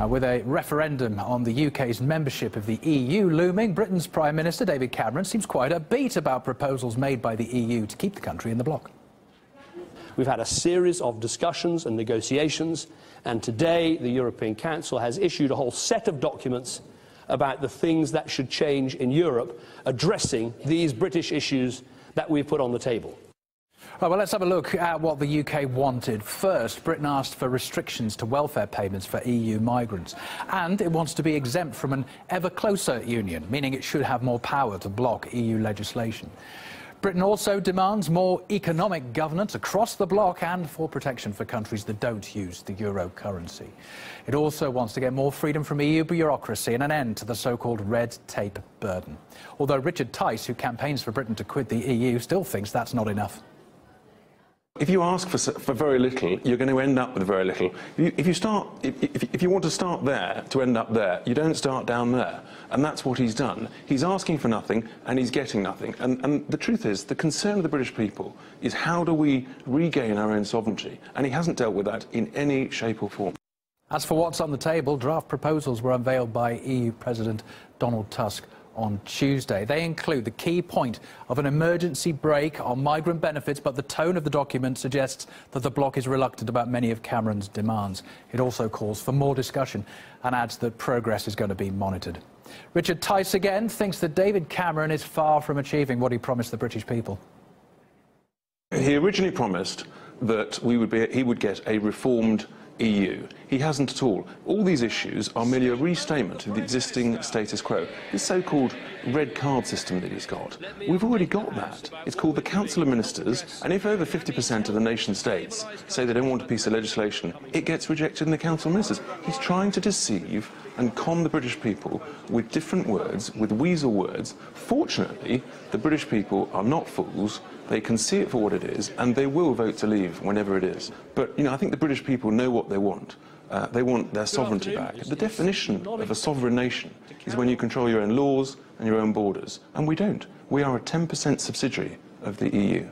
With a referendum on the UK's membership of the EU looming, Britain's Prime Minister David Cameron seems quite upbeat about proposals made by the EU to keep the country in the bloc. We've had a series of discussions and negotiations, and today the European Council has issued a whole set of documents about the things that should change in Europe, addressing these British issues that we've put on the table. Right, well, let's have a look at what the UK wanted. First, Britain asked for restrictions to welfare payments for EU migrants, and it wants to be exempt from an ever closer union, meaning it should have more power to block EU legislation. Britain also demands more economic governance across the bloc and for protection for countries that don't use the euro currency. It also wants to get more freedom from EU bureaucracy and an end to the so-called red tape burden. Although Richard Tice, who campaigns for Britain to quit the EU, still thinks that's not enough. If you ask for very little, you're going to end up with very little. If you want to start there to end up there, you don't start down there. And that's what he's done. He's asking for nothing and he's getting nothing. And the truth is, the concern of the British people is how do we regain our own sovereignty? And he hasn't dealt with that in any shape or form. As for what's on the table, draft proposals were unveiled by EU President Donald Tusk on Tuesday. They include the key point of an emergency brake on migrant benefits, but the tone of the document suggests that the bloc is reluctant about many of Cameron's demands. It also calls for more discussion and adds that progress is going to be monitored. Richard Tice again thinks that David Cameron is far from achieving what he promised the British people. He originally promised that he would get a reformed EU. He hasn't at all. All these issues are merely a restatement of the existing status quo. This so-called red card system that he's got, we've already got that. It's called the Council of Ministers, and if over 50% of the nation states say they don't want a piece of legislation, it gets rejected in the Council of Ministers. He's trying to deceive and con the British people with different words, with weasel words. Fortunately, the British people are not fools. They can see it for what it is, and they will vote to leave whenever it is. But, you know, I think the British people know what they want. They want their sovereignty back. The definition of a sovereign nation is when you control your own laws and your own borders. And we don't. We are a 10% subsidiary of the EU.